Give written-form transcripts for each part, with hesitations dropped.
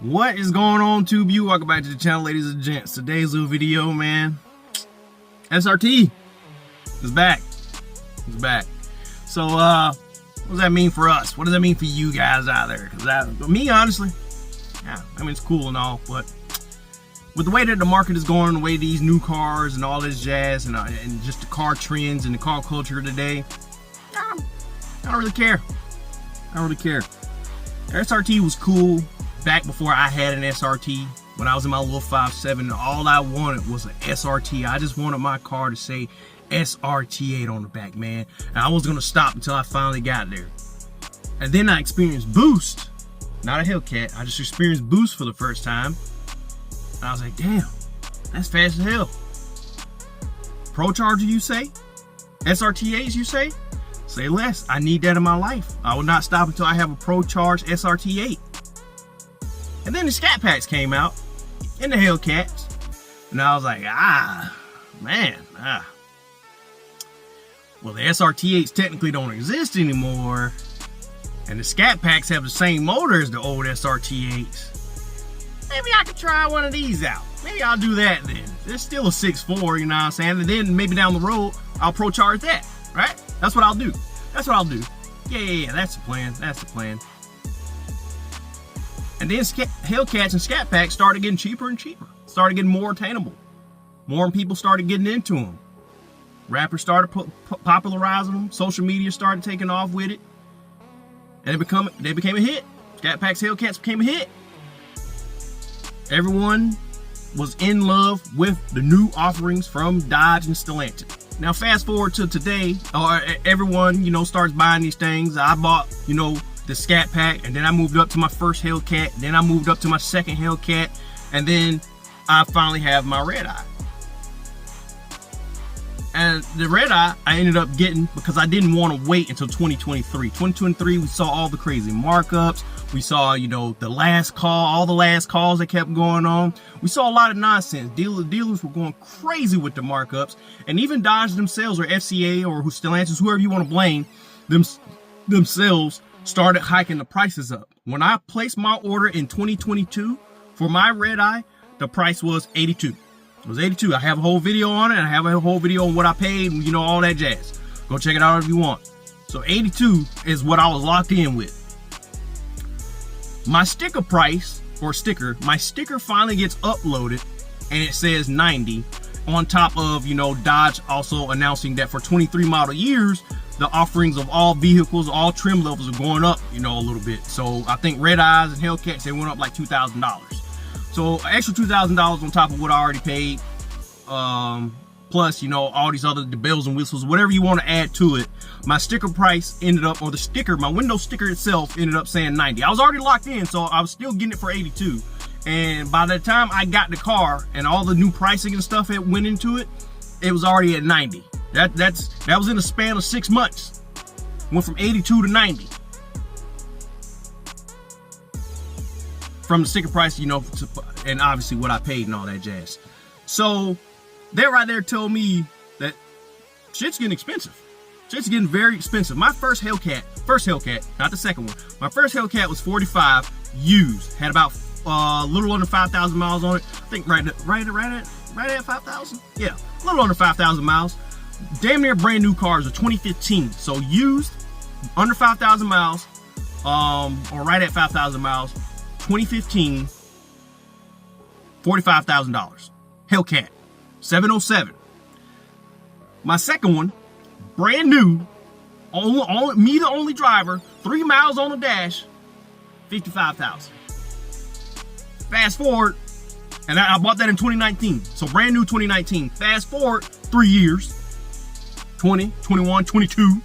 What is going on, TubeU? Welcome back to the channel, ladies and gents. Today's little video, man. SRT is back. It's back. So, what does that mean for us? What does that mean for you guys out there? Because me, honestly, yeah, I mean, it's cool and all, but with the way that the market is going, the way these new cars and all this jazz, and just the car trends and the car culture today, I don't really care. I don't really care. SRT was cool back before I had an SRT. When I was in my little 5.7, all I wanted was an SRT. I just wanted my car to say SRT8 on the back, man. And I was gonna stop until I finally got there. And then I experienced Boost, not a Hellcat. I just experienced Boost for the first time. And I was like, damn, that's fast as hell. Pro Charger, you say? SRT8s, you say? Say less. I need that in my life. I will not stop until I have a Pro Charge SRT8. And then the Scat Packs came out, and the Hellcats. And I was like, man. Well, the SRT8s technically don't exist anymore. And the Scat Packs have the same motor as the old SRT8s. Maybe I could try one of these out. Maybe I'll do that then. It's still a 6.4, you know what I'm saying? And then maybe down the road, I'll Pro Charge that, right? That's what I'll do. That's what I'll do. Yeah, that's the plan. That's the plan. And then Hellcats and Scat Packs started getting cheaper and cheaper. Started getting more attainable. More people started getting into them. Rappers started popularizing them. Social media started taking off with it. And they became a hit. Scat Packs, Hellcats became a hit. Everyone was in love with the new offerings from Dodge and Stellantis. Now fast forward to today, everyone, starts buying these things. I bought, the Scat Pack, and then I moved up to my first Hellcat, then I moved up to my second Hellcat, and then I finally have my Red Eye. And the Red Eye I ended up getting because I didn't want to wait until 2023. 2023, we saw all the crazy markups. We saw, the last call, all the last calls that kept going on. We saw a lot of nonsense. Dealers were going crazy with the markups, and even Dodge themselves, or FCA, or Stellantis, whoever you want to blame, themselves started hiking the prices up. When I placed my order in 2022 for my Red Eye, the price was 82. It was 82. I have a whole video on it, and I have a whole video on what I paid, and all that jazz. Go check it out if you want. So 82 is what I was locked in with. My sticker price, my sticker finally gets uploaded, and it says 90. On top of, Dodge also announcing that for 23 model years, the offerings of all vehicles, all trim levels are going up, a little bit. So I think Red Eyes and Hellcats, they went up like $2,000. So extra $2,000 on top of what I already paid. Plus, all these other the bells and whistles, whatever you want to add to it. My sticker price ended up, or the sticker, my window sticker itself ended up saying 90. I was already locked in, so I was still getting it for 82. And by the time I got the car and all the new pricing and stuff that went into it, it was already at 90. That was in a span of 6 months. Went from 82 to 90. From the sticker price, and obviously what I paid and all that jazz. So that right there told me that shit's getting expensive. Shit's getting very expensive. My first Hellcat, not the second one. My first Hellcat was 45 used. Had about a little under 5,000 miles on it. I think right at 5,000. Yeah, a little under 5,000 miles. Damn near brand new cars are 2015. So used, under 5,000 miles, or right at 5,000 miles. 2015, $45,000. Hellcat, 707. My second one, brand new, me the only driver, 3 miles on the dash, $55,000. Fast forward, and I bought that in 2019, so brand new 2019. Fast forward 3 years, 20, 21, 22,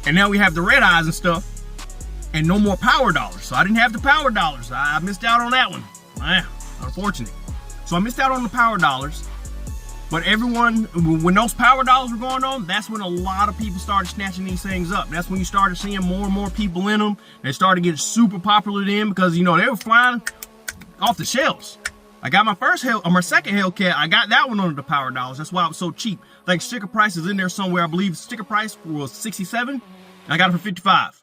and now we have the Red Eyes and stuff, and no more power dollars. So I didn't have the power dollars. I missed out on that one. Unfortunate. So I missed out on the power dollars. But everyone, when those power dollars were going on, that's when a lot of people started snatching these things up. That's when you started seeing more and more people in them. They started getting super popular then because, they were flying off the shelves. I got my second Hellcat. I got that one under the power dollars. That's why it was so cheap. Like sticker price is in there somewhere. I believe sticker price was 67. I got it for 55.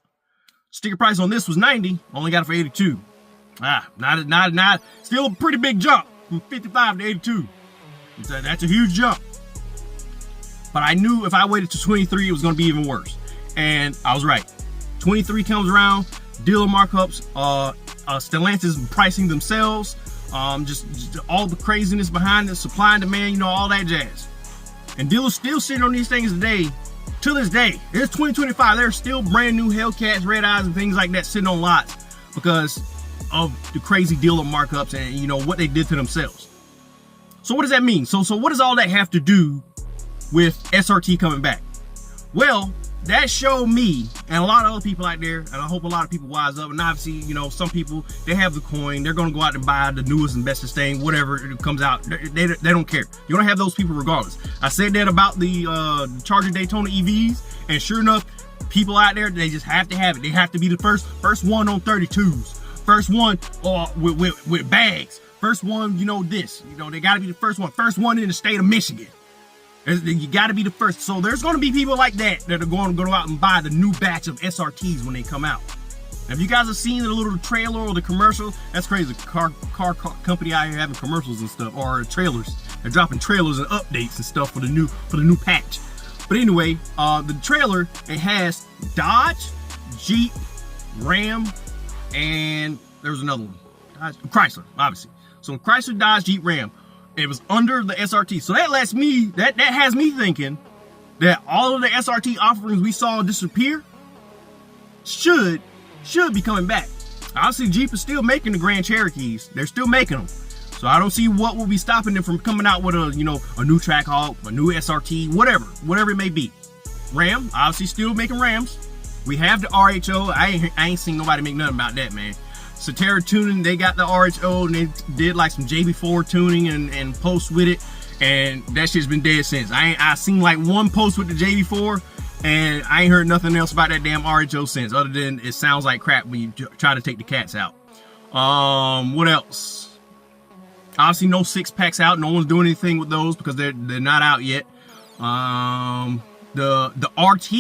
Sticker price on this was 90. Only got it for 82. Not still a pretty big jump from 55 to 82. That's a huge jump. But I knew if I waited to 23, it was going to be even worse. And I was right. 23 comes around, dealer markups, Stellantis is pricing themselves, just all the craziness behind it, supply and demand, you know, all that jazz. And dealers still sitting on these things today. To this day, it's 2025. There's still brand new Hellcats, Red Eyes, and things like that sitting on lots because of the crazy dealer markups and, you know, what they did to themselves. So what does that mean? So what does all that have to do with SRT coming back? Well, that showed me and a lot of other people out there, and I hope a lot of people wise up. And obviously, you know, some people, they have the coin, they're going to go out and buy the newest and bestest thing, whatever it comes out. They don't care. You're going to have those people regardless. I said that about the Charger Daytona EVs, and sure enough, people out there, they just have to have it. They have to be the first one on 32s, first one with bags, first one, you know, this, you know, they got to be the first one in the state of Michigan. You got to be the first. So there's going to be people like that are going to go out and buy the new batch of SRTs when they come out. Now, if you guys have seen the little trailer or the commercial, that's crazy. Car company out here having commercials and stuff, or trailers. They're dropping trailers and updates and stuff for the new patch. But anyway, the trailer, it has Dodge, Jeep, Ram, and there's another one, Chrysler, obviously. So Chrysler, Dodge, Jeep, Ram. It was under the SRT. So that lets me, that has me thinking that all of the SRT offerings we saw disappear should be coming back. Obviously, Jeep is still making the Grand Cherokees. They're still making them. So I don't see what will be stopping them from coming out with a, you know, a new Trackhawk, a new SRT, whatever it may be. Ram, obviously still making Rams. We have the RHO. I ain't seen nobody make nothing about that, man. Cetera Tuning, they got the RHO and they did like some JB4 tuning and posts with it, and that shit's been dead since. I seen like one post with the JB4 and I ain't heard nothing else about that damn RHO since, other than it sounds like crap when you try to take the cats out. What else? Obviously no 6-packs out. No one's doing anything with those because they're not out yet. The RT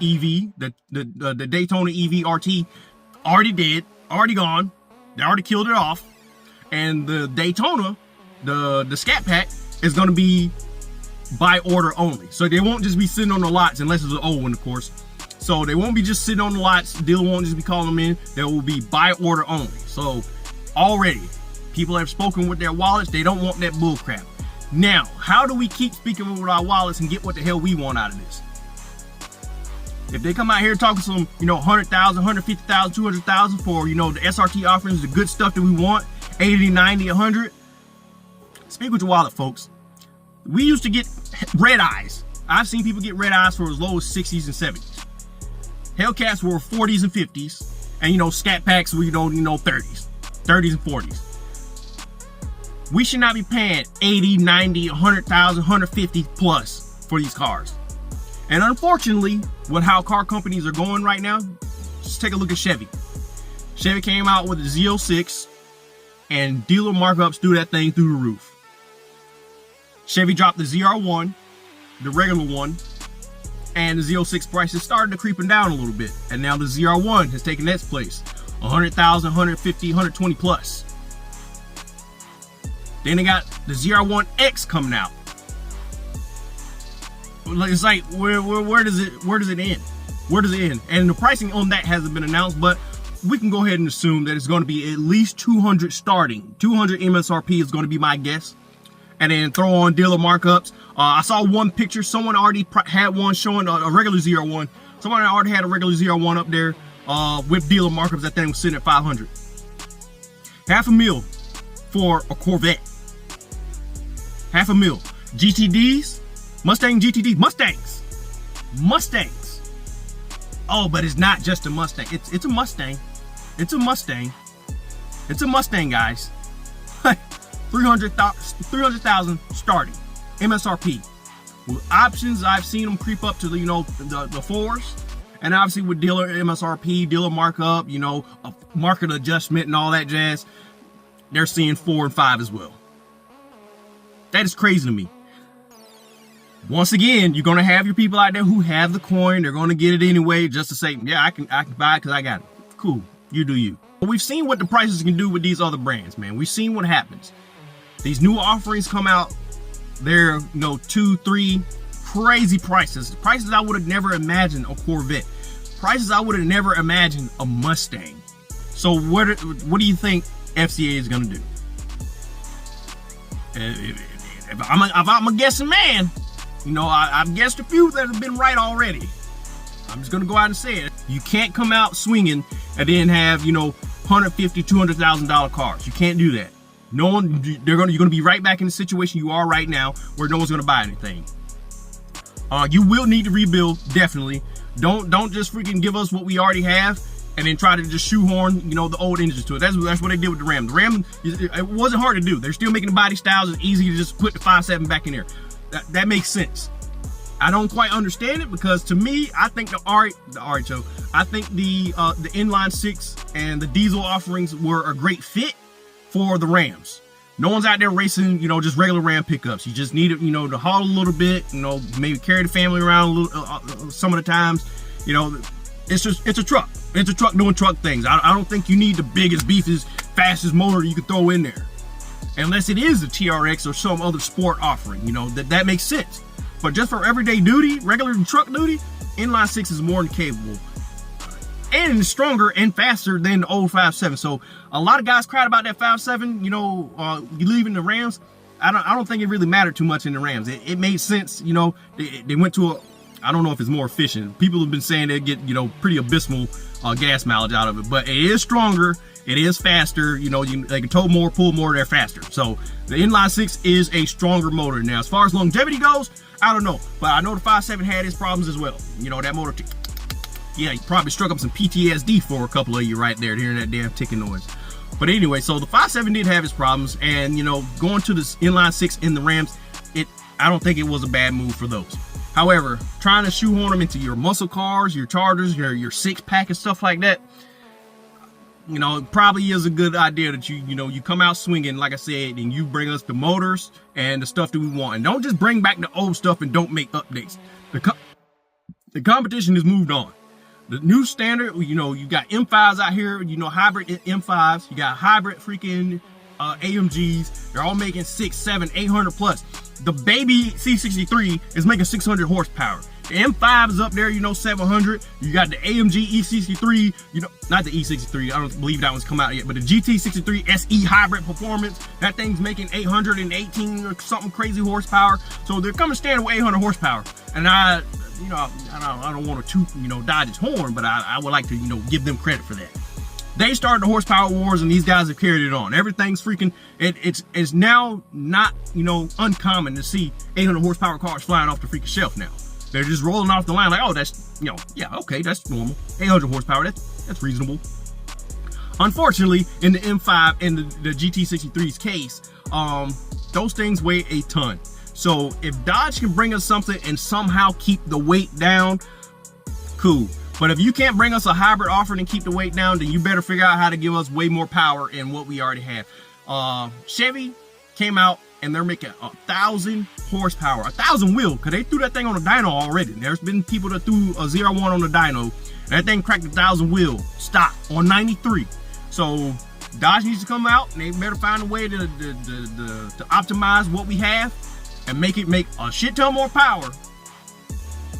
EV, the Daytona EV RT, already dead. Already gone. They already killed it off. And the Daytona, the Scat Pack, is going to be by order only. So they won't just be sitting on the lots, unless it's an old one, of course. So they won't be just sitting on the lots. The dealer won't just be calling them in. They will be by order only. So already, people have spoken with their wallets. They don't want that bull crap. Now, how do we keep speaking with our wallets and get what the hell we want out of this? If they come out here talking some, you know, 100,000, 150,000, 200,000 for, you know, the SRT offerings, the good stuff that we want, 80, 90, 100, speak with your wallet, folks. We used to get red eyes. I've seen people get red eyes for as low as 60s and 70s. Hellcats were 40s and 50s, and, you know, Scat Packs were, you know, 30s and 40s. We should not be paying 80, 90, 100,000, 150 plus for these cars. And unfortunately, with how car companies are going right now, just take a look at Chevy. Chevy came out with the Z06 and dealer markups threw that thing through the roof. Chevy dropped the ZR1, the regular one, and the Z06 prices started to creeping down a little bit. And now the ZR1 has taken its place. 100,000, 150, 120 plus. Then they got the ZR1X coming out. It's like, where does it end? Where does it end? And the pricing on that hasn't been announced, but we can go ahead and assume that it's going to be at least 200 starting. 200 MSRP is going to be my guess. And then throw on dealer markups. I saw one picture. Someone already had one showing a regular ZR1. Someone already had a regular ZR1 up there with dealer markups. That thing was sitting at 500. $500,000 for a Corvette. $500,000. GTDs. Mustang GTD, Mustangs. Oh, but it's not just a Mustang. It's a Mustang. It's a Mustang. It's a Mustang, guys. 300,000 starting MSRP. With options, I've seen them creep up to the, you know, the fours, and obviously with dealer MSRP, dealer markup, you know, a market adjustment and all that jazz, they're seeing 4 and 5 as well. That is crazy to me. Once again, you're gonna have your people out there who have the coin. They're gonna get it anyway, just to say, yeah, I can buy it because I got it. Cool, you do you. But we've seen what the prices can do with these other brands, man. We've seen what happens. These new offerings come out, they're, 2, 3 crazy prices. Prices I would have never imagined a Corvette. Prices I would have never imagined a Mustang. So what do you think FCA is gonna do? If I'm a guessing man, I've guessed a few that have been right already. I'm just gonna go out and say it. You can't come out swinging and then have, $150,000, $200,000 cars. You can't do that. You're gonna be right back in the situation you are right now, where no one's gonna buy anything. You will need to rebuild, definitely. Don't just freaking give us what we already have and then try to just shoehorn, the old engines to it. That's what they did with the Ram. The Ram, it wasn't hard to do. They're still making the body styles. It's easy to just put the 5.7 back in there. That makes sense. I don't quite understand it, because to me, I think I think the inline 6 and the diesel offerings were a great fit for the Rams. No one's out there racing, just regular Ram pickups. You just need it, to haul a little bit, maybe carry the family around a little, some of the times. It's a truck. It's a truck doing truck things. I don't think you need the biggest, beefiest, fastest motor you could throw in there, unless it is the TRX or some other sport offering. That makes sense. But just for everyday duty, regular truck duty, inline 6 is more than capable. And it's stronger and faster than the old 5.7. So a lot of guys cried about that 5.7, you leaving the Rams. I don't think it really mattered too much in the Rams. It made sense, they went to I don't know if it's more efficient. People have been saying they get, pretty abysmal gas mileage out of it, but it is stronger. It is faster. They can tow more, pull more, they're faster. So the inline 6 is a stronger motor. Now, as far as longevity goes, I don't know, but I know the 5.7 had its problems as well. That motor, yeah, you probably struck up some PTSD for a couple of you right there, hearing that damn ticking noise. But anyway, so the 5.7 did have its problems, and going to this inline 6 in the Rams, I don't think it was a bad move for those. However, trying to shoehorn them into your muscle cars, your Chargers, your 6-pack and stuff like that, it probably is a good idea that you come out swinging, like I said, and you bring us the motors and the stuff that we want. And don't just bring back the old stuff and don't make updates. The competition has moved on. The new standard, you got M5s out here, hybrid M5s. You got hybrid freaking AMGs. They're all making 600, 700, 800 plus. The baby C63 is making 600 horsepower. The M5 is up there, 700. You got the AMG E63, not the E63, I don't believe that one's come out yet, but the GT63 SE hybrid performance, that thing's making 818 or something crazy horsepower. So they're coming standard with 800 horsepower. And I don't want to toot, Dodge's horn, but I would like to, give them credit for that. They started the horsepower wars, and these guys have carried it on. Everything's freaking, it's now not, uncommon to see 800 horsepower cars flying off the freaking shelf now. They're just rolling off the line like, oh, that's, yeah, okay, that's normal. 800 horsepower, that's reasonable. Unfortunately, in the M5 and the GT63's case, those things weigh a ton. So if Dodge can bring us something and somehow keep the weight down, cool. But if you can't bring us a hybrid offering and keep the weight down, then you better figure out how to give us way more power in what we already have. Chevy came out and they're making 1,000 horsepower, 1,000 wheel, because they threw that thing on a dyno already. There's been people that threw a 01 on the dyno, and that thing cracked 1,000 wheel stock on 93. So Dodge needs to come out, and they better find a way to optimize what we have and make a shit ton more power.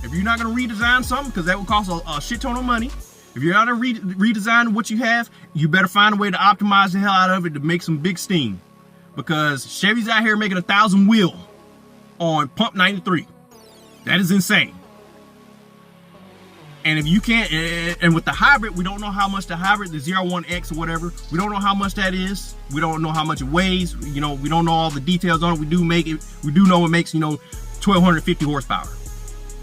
If you're not going to redesign something, because that would cost a shit ton of money, if you're not going to redesign what you have, you better find a way to optimize the hell out of it to make some big steam. Because Chevy's out here making 1,000 wheel on pump 93. That is insane. And if you can't, and with the hybrid, we don't know how much the hybrid, the 01X or whatever, we don't know how much that is. We don't know how much it weighs. We don't know all the details on it. We do know it makes, 1,250 horsepower.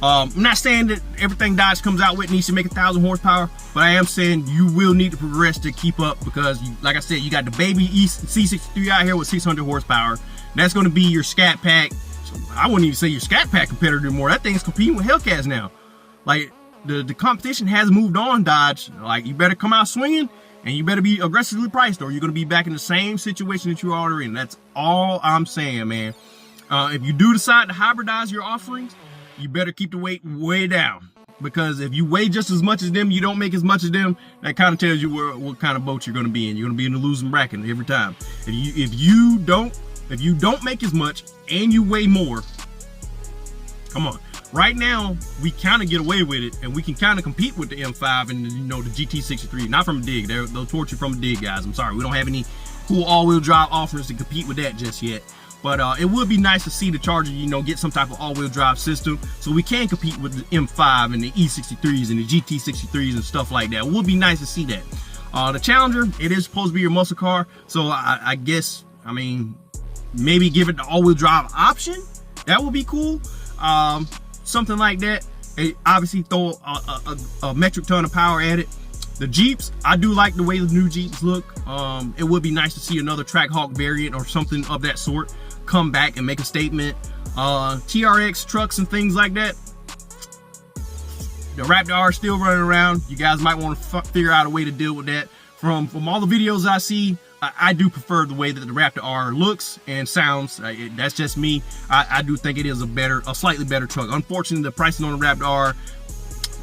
I'm not saying that everything Dodge comes out with needs to make 1,000 horsepower, but I am saying you will need to progress to keep up, because like I said, you got the baby C63 out here with 600 horsepower. That's going to be your Scat Pack. So I wouldn't even say your Scat Pack competitor anymore. That thing's competing with Hellcats now. Like, the competition has moved on, Dodge. Like, you better come out swinging, and you better be aggressively priced, or you're going to be back in the same situation that you are in. That's all I'm saying, man. If you do decide to hybridize your offerings, you better keep the weight way down. because if you weigh just as much as them, you don't make as much as them, that kind of tells you what kind of boat you're going to be in. You're going to be in the losing bracket every time. If you don't make as much and you weigh more, come on. Right now, we kind of get away with it, and we can kind of compete with the M5 and, you know, the GT63. Not from a dig. They'll torture from a dig, guys. I'm sorry. We don't have any cool all-wheel drive offers to compete with that just yet. But it would be nice to see the Charger, you know, get some type of all-wheel drive system so we can compete with the M5 and the E63s and the GT63s and stuff like that. It would be nice to see that. The Challenger, it is supposed to be your muscle car, so I guess, I mean, maybe give it the all-wheel drive option. That would be cool. Something like that. It obviously throw a metric ton of power at it. The Jeeps, I do like the way the new Jeeps look. It would be nice to see another Trackhawk variant or something of that sort come back and make a statement. TRX trucks and things like that, the Raptor R is still running around. You guys might want to figure out a way to deal with that. From all the videos I see, I do prefer the way that the Raptor R looks and sounds. That's just me. I do think it is a slightly better truck. Unfortunately, the pricing on the Raptor R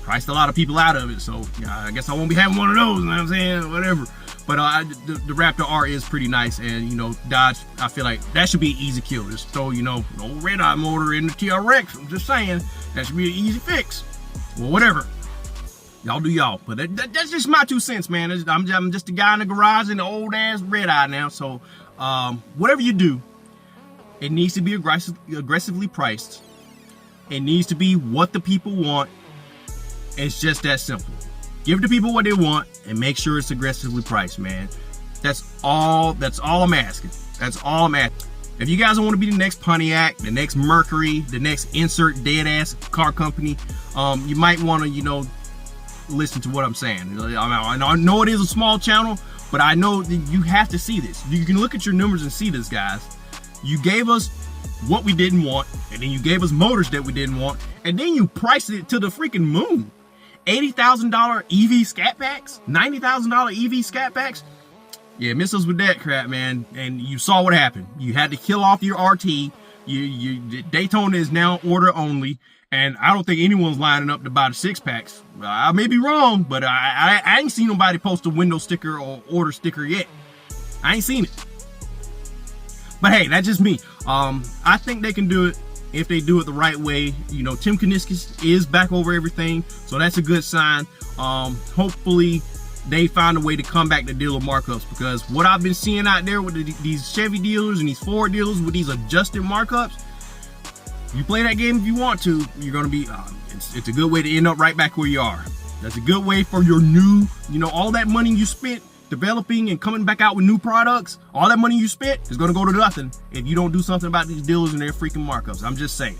priced a lot of people out of it, so I guess I won't be having one of those, you know what I'm saying? Whatever. But the Raptor R is pretty nice, and, you know, Dodge, I feel like that should be an easy kill. Just throw, you know, an old red eye motor in the TRX. I'm just saying, that should be an easy fix. Well, whatever. Y'all do y'all. But that's just my 2 cents, man. I'm just a guy in the garage in the old ass red eye now. So whatever you do, it needs to be aggressively priced. It needs to be what the people want. It's just that simple. Give the people what they want and make sure it's aggressively priced, man. That's all I'm asking. That's all I'm asking. If you guys want to be the next Pontiac, the next Mercury, the next insert dead ass car company, you might want to, you know, listen to what I'm saying. I know it is a small channel, but I know that you have to see this. You can look at your numbers and see this, guys. You gave us what we didn't want, and then you gave us motors that we didn't want, and then you priced it to the freaking moon. $80,000 EV scat packs, $90,000 EV scat packs. Yeah, miss us with that crap, man. And you saw what happened. You had to kill off your RT. Daytona is now order only, and I don't think anyone's lining up to buy the 6-packs. I may be wrong, but I ain't seen nobody post a window sticker or order sticker yet. I ain't seen it. But hey, that's just me. I think they can do it if they do it the right way. You know, Tim Kuniskis is back over everything, so that's a good sign. Hopefully they find a way to come back to dealer markups, because what I've been seeing out there with these Chevy dealers and these Ford dealers with these adjusted markups, you play that game if you want to, you're going to be, it's a good way to end up right back where you are. That's a good way for your new, you know, all that money you spent developing and coming back out with new products, all that money you spent is going to go to nothing if you don't do something about these dealers and their freaking markups. I'm just saying.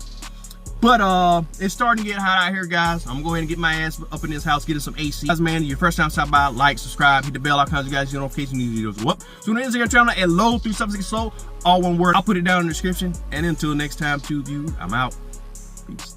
But it's starting to get hot out here, guys. I'm going to get my ass up in this house, getting some AC. Guys, man, your first time stop by, like, subscribe, hit the bell, all kinds of guys, notifications, these videos. Whoop. So on the Instagram channel at low376slow, all one word. I'll put it down in the description. And until next time, to you, I'm out. Peace.